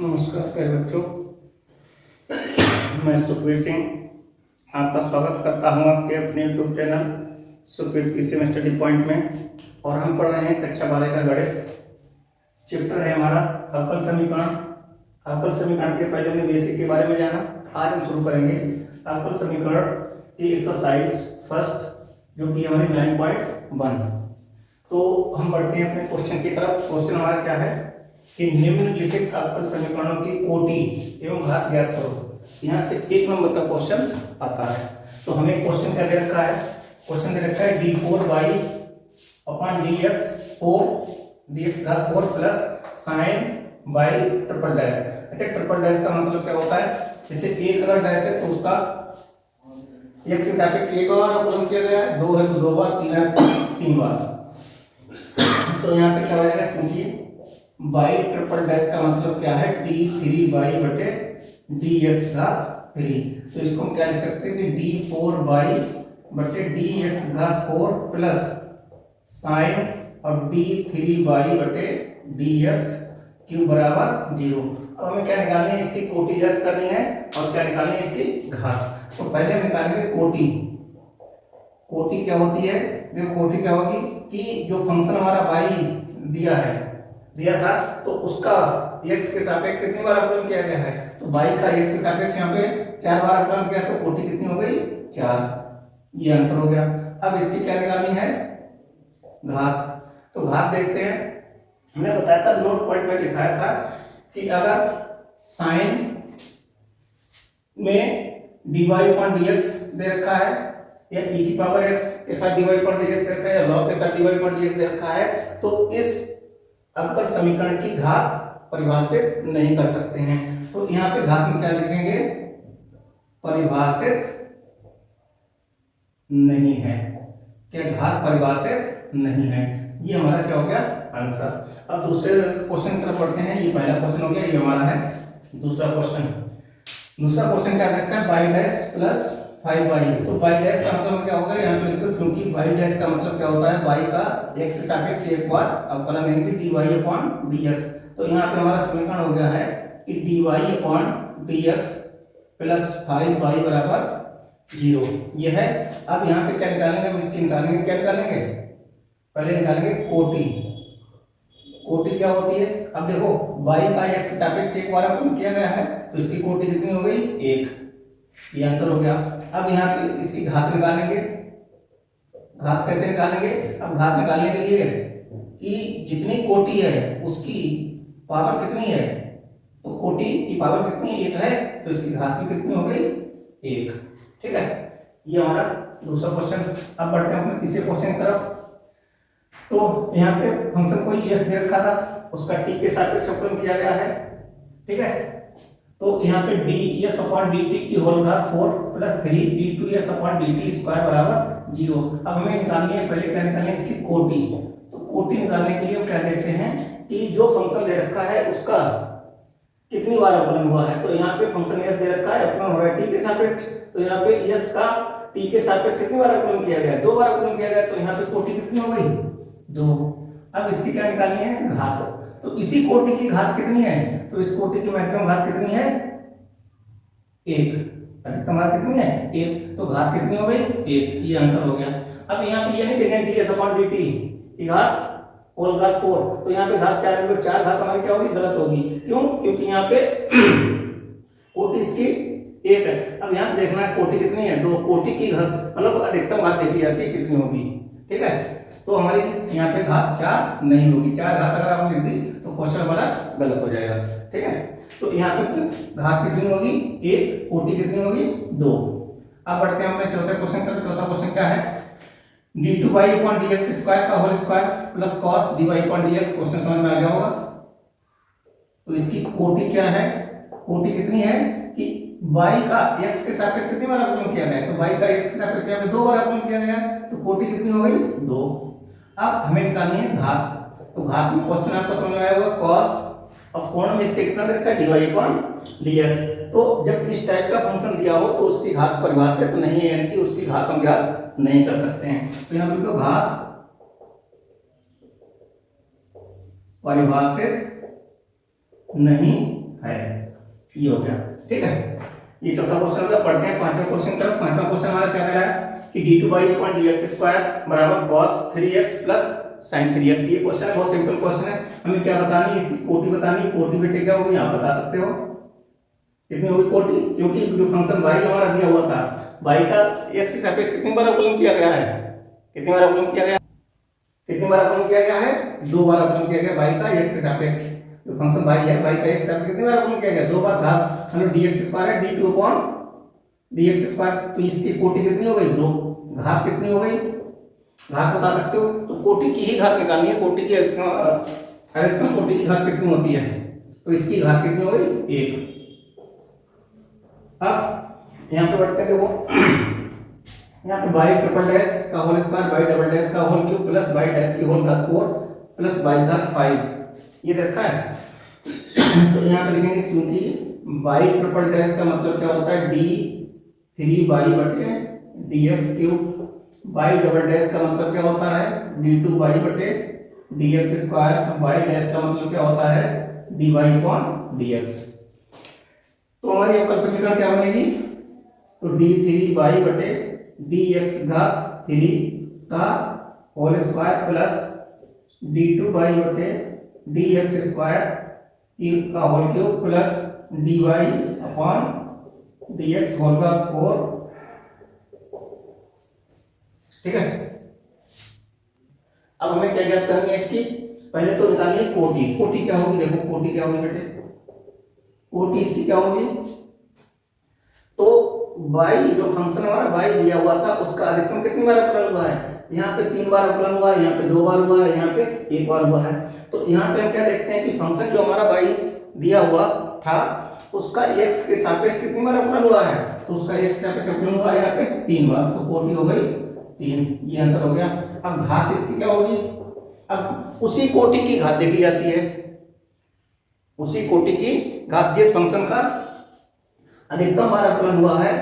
नमस्कार प्यारे बच्चों, मैं सुखवीर सिंह आपका स्वागत करता हूं आपके अपने YouTube channel Sukhveer PCM study point में। और हम पढ़ रहे हैं कक्षा 12 का गणित। चैप्टर है हमारा अवकल समीकरण। अवकल समीकरण के पहले हमने बेसिक के बारे में जाना। आज हम शुरू करेंगे अवकल समीकरण की एक्सरसाइज फर्स्ट, जो कि हमारी 9.1। तो हम बढ़ते हैं अपने क्वेश्चन की तरफ। क्वेश्चन हमारा क्या है कि निम्नलिखित अवकल समीकरणों की कोटि एवं घात ज्ञात करो। यहाँ से 1 नंबर का क्वेश्चन आता है। तो हमें क्वेश्चन क्या दे रखा है? क्वेश्चन दे रखा है d4y अपॉन dx 4 dx घात 4 plus sign by triple dash. अच्छा, ट्रिपल डैश का मतलब क्या होता है? जैसे एक अगर डैश है तो उसका x के सापेक्ष एक बार अवकलन किया गया है, 2 है तो 2 बार, 3 है 3 बार। तो यहाँ पे क्या हो जाएगा, क्योंकि बाई ट्रिपल डैश का मतलब क्या है d3y बटे dx घात 3। तो इसको हम क्या लिख सकते हैं कि d4y बटे dx घात 4 प्लस साइन और d3y बटे dx क्यों बराबर 0। अब हमें क्या निकालनी है? इसकी कोटि ज्ञात करनी है और क्या निकालनी है? इसकी घात। तो पहले हम निकालेंगे कोटि। कोटि क्या होती है? देखो, कोटि क्या होगी कि जो फंक्शन हमारा y दिया था तो उसका x के सापेक्ष कितनी बार अवकलन किया गया है? तो y का x के सापेक्ष यहाँ पे 4 बार अवकलन किया, तो कोटि कितनी हो गई? 4। ये आंसर हो गया। अब इसकी क्या निकालनी है? घात। तो घात देखते हैं। हमने बताया था, नोट पॉइंट में लिखाया था कि अगर साइन में dy/dx दे रखा है या e की पावर x के साथ dy/dx दे रखा है या log के साथ dy/dx दे रखा है, तो इस अवकल समीकरण की घात परिभाषित नहीं कर सकते हैं। तो यहाँ पे घात में क्या लिखेंगे? परिभाषित नहीं है। क्या घात परिभाषित नहीं है? ये हमारा क्या हो गया? आंसर। अब दूसरे क्वेश्चन की तरफ बढ़ते हैं। ये पहला क्वेश्चन हो गया, ये हमारा है दूसरा क्वेश्चन। दूसरा क्वेश्चन क्या रखा है? y dash plus 5y। तो y डैश का मतलब क्या होगा? यहाँ पे लिखो, चूंकि y डैश का मतलब क्या होता है? y का x के सापेक्ष एक बार अवकलन यानी कि dy/dx। तो यहाँ पे हमारा समीकरण हो गया है कि dy/dx प्लस 5y बराबर 0। ये है। अब यहाँ पे क्या निकालेंगे? हम इसकी निकालेंगे। क्या निकालेंगे? पहले निकालेंगे कोटि। कोटि क्या होती है? अब देखो, y का x के सापेक्ष एक बार अवकलन किया गया है, तो इसकी कोटि कितनी हो गई? 1। ये आंसर हो गया। अब यहाँ पे इसकी घात निकालेंगे। घात कैसे निकालेंगे? अब घात निकालने के लिए कि जितनी कोटि है उसकी पावर कितनी है, तो कोटि की पावर कितनी? 1 है, तो इसकी घात भी कितनी हो गई? 1। ठीक है, ये हमारा दूसरा क्वेश्चन। अब बढ़ते हैं अपने तीसरे क्वेश्चन की तरफ। तो यहाँ पे फंक्शन कोई s दे रखा था, उसका t के सापेक्ष अवकलन किया गया है। ठीक है, तो यहाँ पे ds/dt की होल घात 4 प्लस 3 d2s/dt स्क्वायर बराबर 0। अब हमें निकालनी है, पहले क्या निकालनी है? इसकी कोटि। तो कोटि निकालने के लिए हम क्या कहते हैं कि जो फंक्शन दे रखा है उसका कितनी बार अवकलन हुआ है। तो यहाँ पे फंक्शन s दे रखा है, अवकलन हो रहा है t के सापेक्ष। तो यहाँ पे s का t के सापेक्ष कितनी बार अवकलन किया गया? 2 बार अवकलन किया गया। तो यहाँ पे कोटि कितनी हो गई? 2। अब इसकी क्या निकालनी है? घात। तो इसी कोटि की घात कितनी है? तो इस कोटि की मैक्सिमम घात कितनी है? 1। अधिकतम घात कितनी है? 1। तो घात कितनी हो गई? 1। ये आंसर हो गया। अब यहाँ पे ये नहीं देखें ds/dt की घात होल घात 4, तो यहाँ पे घात 4 है, 4 घात हमारी क्या होगी? गलत होगी। क्यों? क्योंकि यहाँ पे कोटि इसकी 1 है। अब यहाँ देखना है कोटि कितनी है? 2। कोटि की घात मतलब अधिकतम घात देखी जाती है कितनी होगी। ठीक है, तो हमारी यहाँ पे घात 4 नहीं होगी। 4 घात अगर आपने लिख दी तो क्वेश्चन हमारा गलत हो जाएगा। ठीक है, तो यहाँ पे घात कितनी होगी? 1। कोटि कितनी होगी? 2। अब बढ़ते हैं अपने चौथे क्वेश्चन पर। चौथा क्वेश्चन क्या है? d2y/dx स्क्वायर का whole square plus cos dy/dx। Question समझ में आ गया होगा। तो इसकी कोटि क्या है? कोटि कितनी है कि y का x के सापेक्ष कितनी बार अवकलन किया गया? तो y का x के सापेक्ष यहाँ पे 2 बार अवकलन किया गया, तो कोटि कितनी हो गई? 2। अब हमें निकालनी है घात। तो घात में क्वेश्चन आपको समझ में आया होगा, cos और कोण में इसके कितना दे रखा है? dy/dx। तो जब इस टाइप का फंक्शन दिया हो तो उसकी घात परिभाषित नहीं है, यानी कि उसकी घात हम ज्ञात नहीं कर सकते हैं। तो यहाँ पे लिखो घात परिभाषित नहीं है। ये हो गया, ठीक है। ये चौथा क्वेश्चन होगा। पढ़ते हैं पांचवा क्वेश्चन का। पांचवा क्वेश्चन हमारा क्या कह रहा है कि d2y/dx² बराबर cos 3x plus sin 3x। ये क्वेश्चन बहुत सिंपल क्वेश्चन है। हमें क्या बतानी है, इसकी कोटि बतानी है। कोटि बेटे क्या होगी आप बता सकते हो, कितनी होगी कोटि, क्योंकि जो फंक्शन y हमारा दिया हुआ था, y का x के सापेक्ष कितनी बार अवकलन किया गया है, कितनी बार अवकलन किया गया, कितनी बार अवकलन किया गया है, 2 बार अवकलन किया गया y का x के सापेक्ष। जो फंक्शन y है, y का x के सापेक्ष कितनी बार अवकलन किया गया, 2 बार। घात मतलब dx² है d2/dx²। तो इसकी कोटि कितनी हो गई, 2। घात कितनी हो गई, घात बता सकते हो, तो कोटि की ही घात निकालनी है। कोटि की अधिकतम कोटि की घात कितनी होती है, तो इसकी घात कितनी हो गई, 1। अब यहाँ पे बढ़ते हैं, देखो यहाँ पे बाई ट्रिपल डैश का whole square, y double dash का whole cube plus y dash की होल घात 4 प्लस बाई घात 5 ये रखा है। तो यहाँ पे लिखेंगे चूंकि बाई ट्रिपल डैश का मतलब क्या होता है d3y/dx³, बाई डबल डैश का मतलब क्या होता है d2y/dx², बाई डैश का मतलब क्या होता है dy/dx। तो हमारी अवकल समीकरण क्या बनेगी, तो d3y/dx³ का होल स्क्वायर प्लस d2y/dx² का whole cube plus dy/dx whole का 4। ठीक है। अब हमें क्या ज्ञात करनी है इसकी, पहले तो निकालिए कोटि। कोटि क्या होगी, देखो कोटि क्या होगी बेटे, कोटि इसकी क्या होगी, तो y जो फंक्शन हमारा y दिया हुआ था उसका अधिकतम कितनी बार अवकलन हुआ है, यहाँ पे 3 बार अवकलन हुआ है, यहाँ पे 2 बार हुआ है, यहाँ पे 1 बार हुआ है। तो यहाँ पे हम क्या देखते हैं कि फंक्शन जो हमारा y दिया हुआ था उसका x के सापेक्ष कितनी बार अवकलन हुआ है, तो उसका x के सापेक्ष अवकलन हुआ है यहाँ पे 3 बार। तो कोटि हो गई 3, ये आंसर हो गया। अब घात इसकी क्या होगी, अब उसी कोटि की घात देखी जाती है, उसी कोटि की घात जिस फंक्शन का अधिकतम बार अवकलन हुआ है,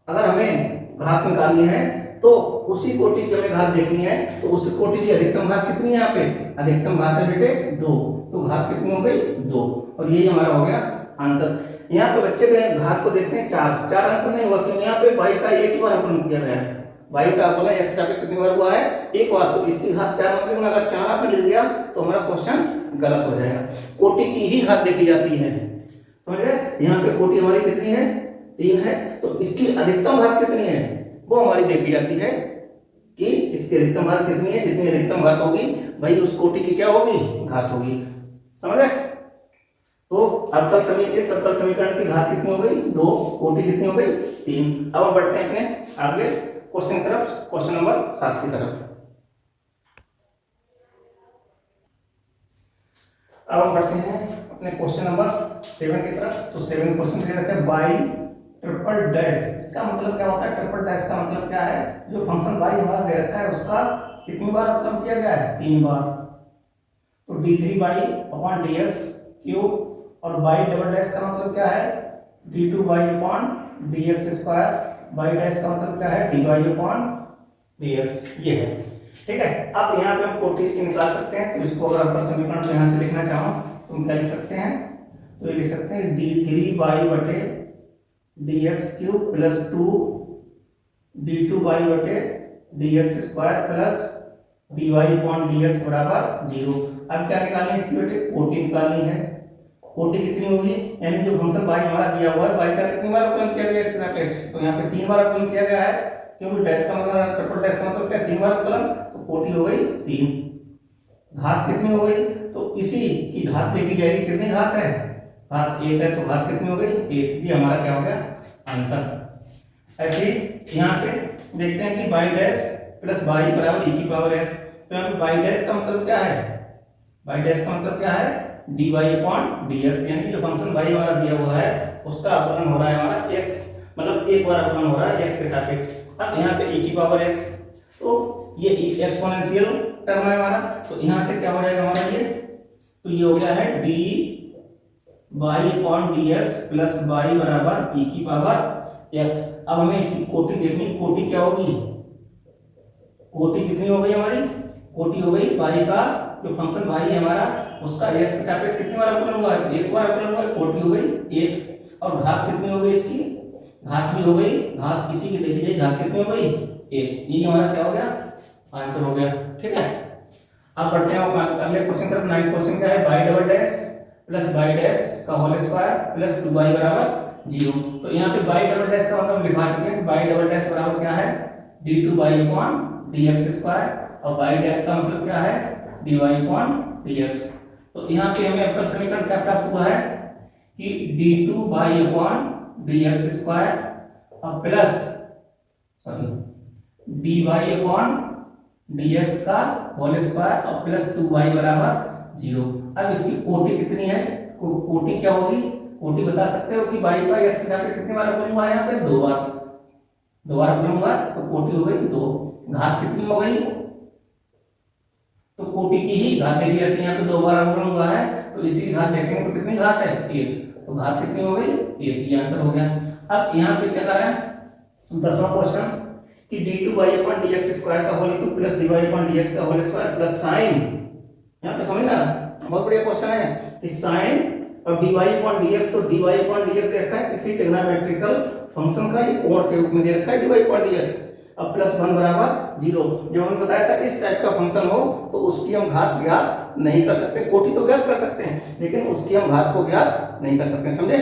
अगर हमें घात निकालनी है तो उसी कोटि की हमें घात देखनी है। तो उस कोटि की अधिकतम घात कितनी है, यहाँ पे अधिकतम घात है बेटे 2, तो घात कितनी हो गई 2, और यही हमारा हो गया आंसर। यहाँ पे बच्चे के घात को देखते हैं 4 आंसर नहीं हुआ, क्योंकि यहाँ पे y का एक ही बार अवकलन किया गया है, y का अवकलन x सापेक्ष कितनी बार हुआ है, एक बार। तो इसकी घात 4 मतलब अगर 4 आपने लिख दिया तो हमारा क्वेश्चन गलत हो जाएगा। कोटि की ही घात देखी जाती है, समझ गए। यहाँ पे कोटि हमारी कितनी है, 3 है, तो इसकी अधिकतम घात कितनी है वो हमारी देखी जाती है कि इसकी अधिकतम घात कितनी है। जितनी अधिकतम घात होगी भाई उस कोटि की क्या होगी, घात होगी, समझ गए। तो अवकल समीकरण, इस अवकल समीकरण की घात कितनी हो गई 2, कोटि कितनी हो गई 3। अब हम बढ़ते हैं अपने अगले क्वेश्चन की तरफ, क्वेश्चन नंबर 7 की तरफ। अब हम बढ़ते हैं अपने क्वेश्चन नंबर 7 की तरफ। तो 7 क्वेश्चन दे रखा है बाई ट्रिपल डैश। इसका मतलब क्या होता है, ट्रिपल डैश का मतलब क्या है, जो फंक्शन y हमारा दे रखा है उसका कितनी बार अवकलन किया गया है, 3 बार। तो d3y/dx³ और y डबल डैश का मतलब क्या है d2y/dx², y डैश का मतलब क्या है dy/dx, ये है। ठीक है। अब यहाँ पे हम कोटि इसकी निकाल सकते हैं। तो इसको अगर अवकल समीकरण को यहाँ से लिखना चाहो तो हम क्या लिख सकते हैं, तो ये लिख सकते हैं d3y/dx³ plus 2 d2y/dx² plus dy/dx बराबर 0। अब क्या निकालनी है इसकी बेटे, कोटि निकालनी है। कोटि कितनी होगी, यानी जो फंक्शन y हमारा दिया हुआ है y का कितनी बार अवकलन किया गया x सापेक्ष, तो यहाँ पे 3 बार अवकलन किया गया है, क्योंकि डैश का मतलब ट्रिपल डैश का मतलब क्या 3 बार अवकलन, तो कोटि हो गई 3। घात कितनी हो गई, तो इसी की घात देखी जाएगी, कितनी घात है, घात 1 है, तो घात कितनी हो गई 1। ये हमारा क्या हो गया आंसर। ऐसे यहाँ पे देखते हैं कि y डैश प्लस y बराबर e⁻x। तो यहाँ पे y डैश का मतलब क्या है, y डैश का मतलब क्या है dy/dx, यानी जो फंक्शन y हमारा दिया हुआ है उसका अवकलन हो रहा है हमारा x, मतलब एक बार अवकलन हो रहा है x के सापेक्ष। अब यहाँ पे e⁻x, तो ये एक्सपोनेंशियल टर्म है हमारा, तो यहाँ से क्या हो जाएगा हमारा ये, तो ये हो गया है dy/dx प्लस y बराबर e⁻x। अब हमें इसकी कोटि देखनी, कोटि क्या होगी, कोटि कितनी हो गई हमारी, कोटि हो गई y का जो फंक्शन y है हमारा उसका x के सापेक्ष कितनी बार अवकलन हुआ है, एक बार अवकलन हुआ है, कोटि हो गई एक, और घात कितनी हो गई इसकी, घात भी हो गई, घात इसी की देखी जाए घात कितनी हो गई एक, ये हमारा क्या हो गया आंसर हो गया। ठीक है, अब बढ़ते हैं अगले क्वेश्चन तरफ। 9th क्वेश्चन क्या है, y double dash plus y dash का होल स्क्वायर प्लस 2y बराबर 0। तो यहाँ पे y डबल डैश का मतलब लिखा चुके हैं, y डबल डैश बराबर क्या है d2y अपॉन dx स्क्वायर, और y डैश का मतलब क्या है dy अपॉन dx। तो यहाँ पे हमें अवकल समीकरण क्या प्राप्त हुआ है कि d2y अपॉन dx स्क्वायर और प्लस dy अपॉन dx का होल स्क्वायर और प्लस 2y बराबर 0। अब इसकी कोटि कितनी है, कोटि क्या होगी, कोटि बता सकते हो कि y का x के साथ कितनी बार अवकलन हुआ है, यहाँ पे दो बार अवकलन हुआ, तो कोटि हो गई 2। घात कितनी हो गई, तो कोटि की ही घात देखी जाती है, यहाँ पे 2 बार अवकलन हुआ है, तो इसी की घात देखेंगे तो कितनी घात है 1, तो घात कितनी हो गई 1, ये आंसर हो गया। अब यहाँ पे क्या कर रहा है 10वां क्वेश्चन कि d2y अपॉन dx स्क्वायर का whole cube plus dy upon dx का होल स्क्वायर प्लस साइन, यहाँ पे समझना बहुत बढ़िया क्वेश्चन है कि साइन और dy अपॉन dx, तो dy अपॉन dx दे रखा है किसी ट्रिग्नोमेट्रिकल फंक्शन का ये कोण के रूप में दे रखा है dy अपॉन dx, अब प्लस 1 बराबर 0। जो हमने बताया था इस टाइप का फंक्शन हो तो उसकी हम घात ज्ञात नहीं कर सकते, कोटि तो ज्ञात कर सकते हैं लेकिन उसकी हम घात को ज्ञात नहीं कर सकते, समझे।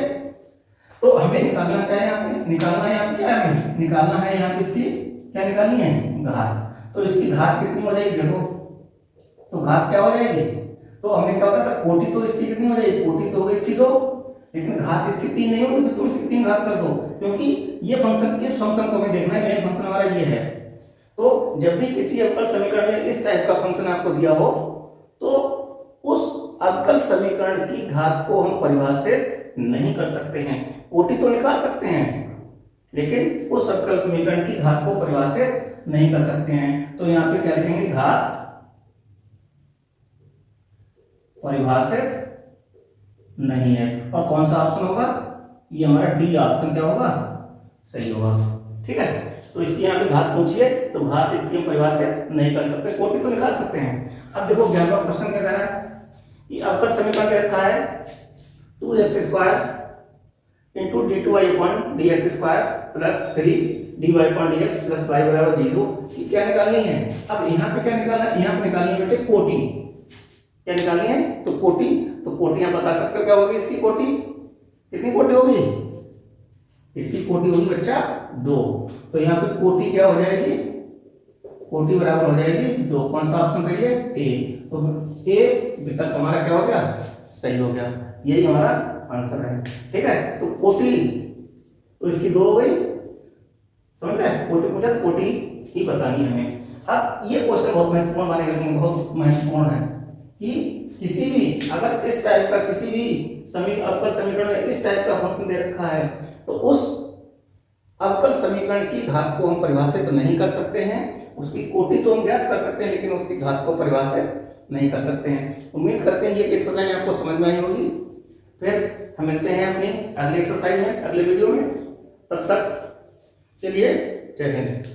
तो हमें निकालना क्या है, यहाँ पे निकालना है, यहाँ क्या है हमें निकालना है, यहाँ पे इसकी क्या निकालनी है घात। तो इसकी घात कितनी हो जाएगी देखो, तो घात क्या हो जाएगी, तो हमने क्या होता था कोटि तो इसकी कितनी हो जाएगी, कोटि तो हो गई इसकी 2, लेकिन घात इसकी 3 नहीं होगी, तो तुम इसकी 3 घात कर दो, क्योंकि ये फंक्शन इस फंक्शन को हमें देखना है, मेन फंक्शन हमारा ये है। तो जब भी किसी अवकल समीकरण में इस टाइप का फंक्शन आपको दिया हो तो उस अवकल समीकरण की घात को हम परिभाषित नहीं कर सकते हैं, कोटि तो निकाल सकते हैं लेकिन उस अवकल समीकरण की घात को परिभाषित नहीं कर सकते हैं। तो यहाँ पे क्या लिखेंगे, घात परिभाषित नहीं है, और कौन सा ऑप्शन होगा, ये हमारा डी ऑप्शन क्या होगा सही होगा। ठीक है, तो इसकी यहाँ पे घात पूछिए तो घात इसकी हम परिभाषित नहीं कर सकते, कोटि तो निकाल सकते हैं। अब देखो 11वां क्वेश्चन क्या कह रहा है कि अवकल समीकरण दे रखा है 2x square into d2y upon dx square plus 3dy upon dx plus y बराबर 0 की क्या निकालनी है। अब यहाँ पे क्या निकालना है, यहाँ पे निकालनी है बेटे कोटि, क्या निकालनी है तो कोटि, तो कोटि आप बता सकते हो क्या होगी इसकी कोटि, कितनी कोटि होगी, इसकी कोटि होगी बच्चा 2। तो यहाँ पे कोटि क्या हो जाएगी, कोटि बराबर हो जाएगी 2, कौन सा ऑप्शन सही है ए, तो ए विकल्प हमारा क्या हो गया सही हो गया, यही हमारा आंसर है। ठीक है, तो कोटि तो इसकी 2 हो गई, समझ गए, कोटि पूछा तो कोटि ही बतानी है हमें। अब ये क्वेश्चन बहुत महत्वपूर्ण माने, बहुत महत्वपूर्ण है कि किसी भी अगर इस टाइप का किसी भी अवकल समीकरण में इस टाइप का फंक्शन दे रखा है तो उस अवकल समीकरण की घात को हम परिभाषित नहीं कर सकते हैं, उसकी कोटि तो हम ज्ञात कर सकते हैं लेकिन उसकी घात को परिभाषित नहीं कर सकते हैं। उम्मीद करते हैं ये एक्सरसाइज आपको समझ में आई होगी। फिर हम मिलते हैं अपनी अगली एक्सरसाइज में, अगले वीडियो में, तब तक चलिए जय हिंद।